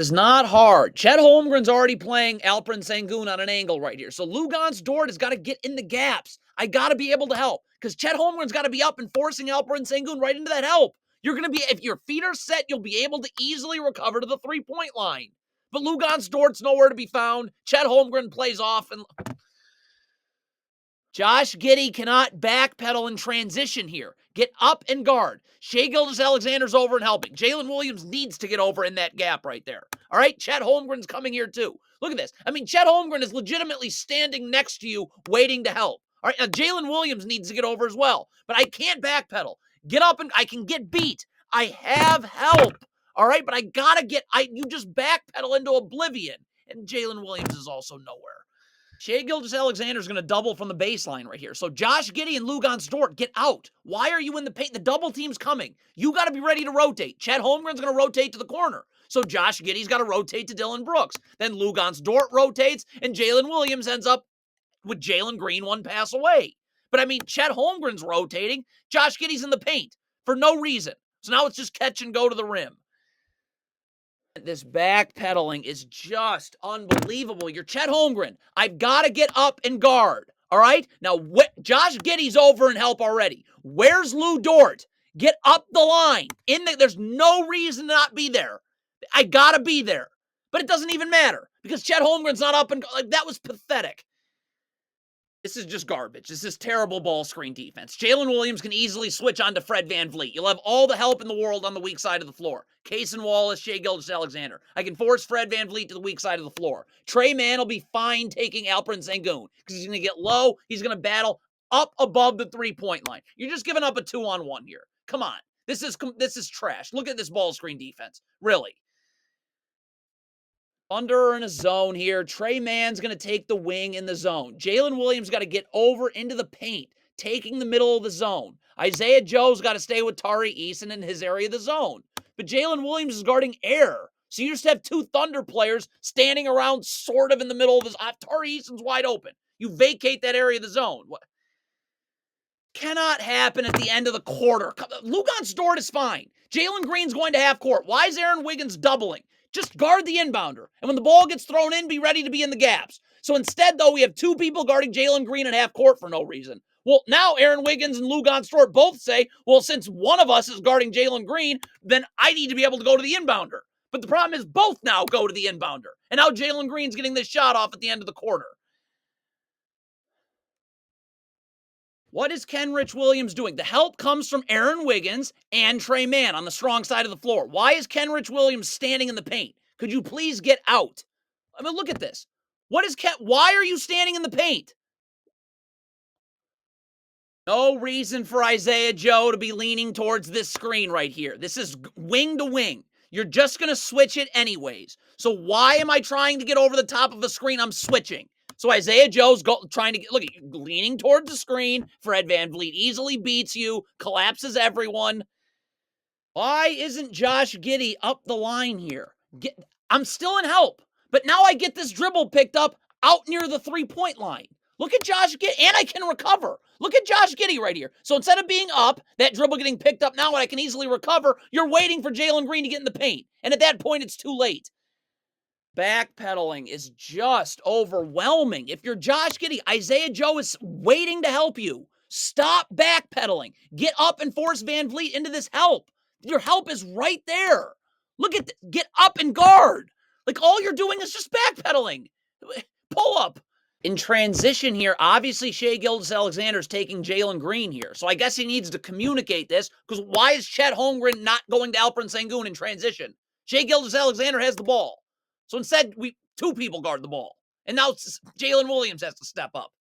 It's not hard. Chet Holmgren's already playing Alperen Sengun on an angle right here. So Luguentz Dort has got to get in the gaps. I got to be able to help because Chet Holmgren's got to be up and forcing Alperen Sengun right into that help. You're going to be, if your feet are set, you'll be able to easily recover to the 3-point line. But Luguentz Dort's nowhere to be found. Chet Holmgren plays off and Josh Giddey cannot backpedal in transition here. Get up and guard. Shai Gilgeous-Alexander's over and helping. Jalen Williams needs to get over in that gap right there. All right, Chet Holmgren's coming here too. Look at this. I mean, Chet Holmgren is legitimately standing next to you waiting to help. All right, now Jalen Williams needs to get over as well, but I can't backpedal. Get up and I can get beat. I have help. All right, but I gotta get, you just backpedal into oblivion. And Jalen Williams is also nowhere. Shai Gilgeous-Alexander is going to double from the baseline right here. So Josh Giddey and Luguentz Dort, get out. Why are you in the paint? The double team's coming. You got to be ready to rotate. Chet Holmgren's going to rotate to the corner. So Josh Giddey's got to rotate to Dillon Brooks. Then Luguentz Dort rotates, and Jalen Williams ends up with Jalen Green one pass away. But I mean, Chet Holmgren's rotating. Josh Giddey's in the paint for no reason. So now it's just catch and go to the rim. This backpedaling is just unbelievable. You're Chet Holmgren. I've got to get up and guard. All right? Now, Josh Giddey's over and help already. Where's Lu Dort? Get up the line. There's no reason to not be there. I got to be there. But it doesn't even matter because Chet Holmgren's not up and that was pathetic. This is just garbage. This is terrible ball screen defense. Jalen Williams can easily switch on to Fred VanVleet. You'll have all the help in the world on the weak side of the floor. Cason Wallace, Shai Gilgeous-Alexander. I can force Fred VanVleet to the weak side of the floor. Tre Mann will be fine taking Alperen Sengun because he's going to get low. He's going to battle up above the 3-point line. You're just giving up a 2-on-1 here. Come on. This is trash. Look at this ball screen defense. Really. Thunder in a zone here. Tre Mann's going to take the wing in the zone. Jalen Williams got to get over into the paint, taking the middle of the zone. Isaiah Joe's got to stay with Tari Eason in his area of the zone. But Jalen Williams is guarding air. So you just have two Thunder players standing around sort of in the middle of this. Tari Eason's wide open. You vacate that area of the zone. What? Cannot happen at the end of the quarter. Luguentz Dort is fine. Jalen Green's going to half court. Why is Aaron Wiggins doubling? Just guard the inbounder. And when the ball gets thrown in, be ready to be in the gaps. So instead, though, we have two people guarding Jalen Green at half court for no reason. Well, now Aaron Wiggins and Luguentz Dort both say, well, since one of us is guarding Jalen Green, then I need to be able to go to the inbounder. But the problem is both now go to the inbounder. And now Jalen Green's getting this shot off at the end of the quarter. What is Kenrich Williams doing? The help comes from Aaron Wiggins and Tre Mann on the strong side of the floor. Why is Kenrich Williams standing in the paint? Could you please get out? I mean, look at this. Why are you standing in the paint? No reason for Isaiah Joe to be leaning towards this screen right here. This is wing to wing. You're just going to switch it anyways. So why am I trying to get over the top of a screen? I'm switching. So Isaiah Joe's trying to get, look at you, leaning towards the screen. Fred VanVleet easily beats you, collapses everyone. Why isn't Josh Giddey up the line here? I'm still in help, but now I get this dribble picked up out near the 3-point line. Look at Josh Giddey, and I can recover. Look at Josh Giddey right here. So instead of being up, that dribble getting picked up now and I can easily recover, you're waiting for Jalen Green to get in the paint. And at that point, it's too late. Backpedaling is just overwhelming. If you're Josh Giddey, Isaiah Joe is waiting to help you. Stop backpedaling. Get up and force VanVleet into this help. Your help is right there. Look at get up and guard. Like all you're doing is just backpedaling. Pull up. In transition here, obviously Shai Gilgeous-Alexander's taking Jalen Green here. So I guess he needs to communicate this because why is Chet Holmgren not going to Alperen Sengun in transition? Shai Gilgeous-Alexander has the ball. So instead, two people guard the ball. And now Jalen Williams has to step up.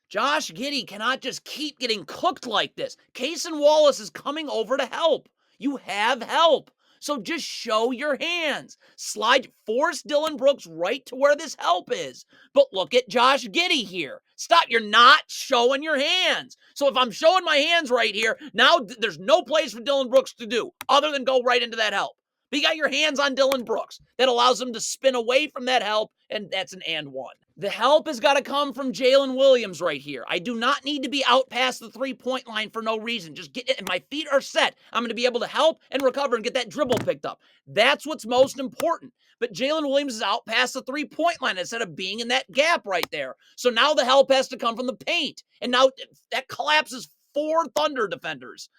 Josh Giddey cannot just keep getting cooked like this. Cason Wallace is coming over to help. You have help. So just show your hands. Force Dillon Brooks right to where this help is. But look at Josh Giddey here. Stop, you're not showing your hands. So if I'm showing my hands right here, now there's no place for Dillon Brooks to do other than go right into that help. But you got your hands on Dillon Brooks. That allows him to spin away from that help, and that's an and one. The help has got to come from Jalen Williams right here. I do not need to be out past the three-point line for no reason. Just get it. My feet are set. I'm going to be able to help and recover and get that dribble picked up. That's what's most important. But Jalen Williams is out past the three-point line instead of being in that gap right there. So now the help has to come from the paint. And now that collapses 4 Thunder defenders.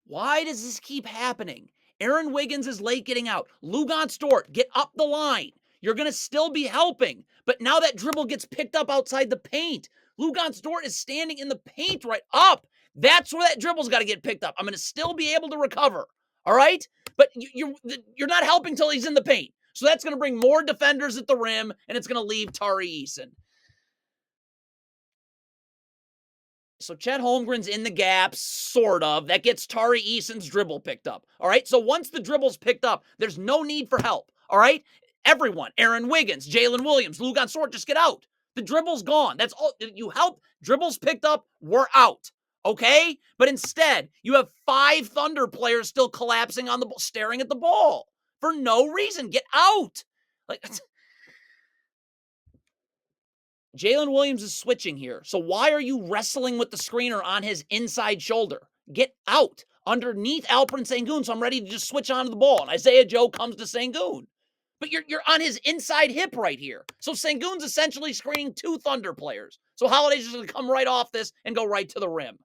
Why does this keep happening? Aaron Wiggins is late getting out. Luguentz Dort, get up the line. You're going to still be helping. But now that dribble gets picked up outside the paint. Luguentz Dort is standing in the paint right up. That's where that dribble's got to get picked up. I'm going to still be able to recover. All right? But you're not helping till he's in the paint. So that's going to bring more defenders at the rim, and it's going to leave Tari Eason. So Chet Holmgren's in the gaps, sort of. That gets Tari Eason's dribble picked up. All right? So once the dribble's picked up, there's no need for help. All right? Everyone, Aaron Wiggins, Jalen Williams, Luguentz Dort, just get out. The dribble's gone. That's all. You help. Dribbles picked up. We're out. Okay? But instead, you have 5 Thunder players still collapsing on the ball, staring at the ball for no reason. Get out. Like, Jalen Williams is switching here. So why are you wrestling with the screener on his inside shoulder? Get out underneath Alperen Sengun, so I'm ready to just switch onto the ball. And Isaiah Joe comes to Sengun. But you're on his inside hip right here. So Sengun's essentially screening 2 Thunder players. So Holiday's just going to come right off this and go right to the rim.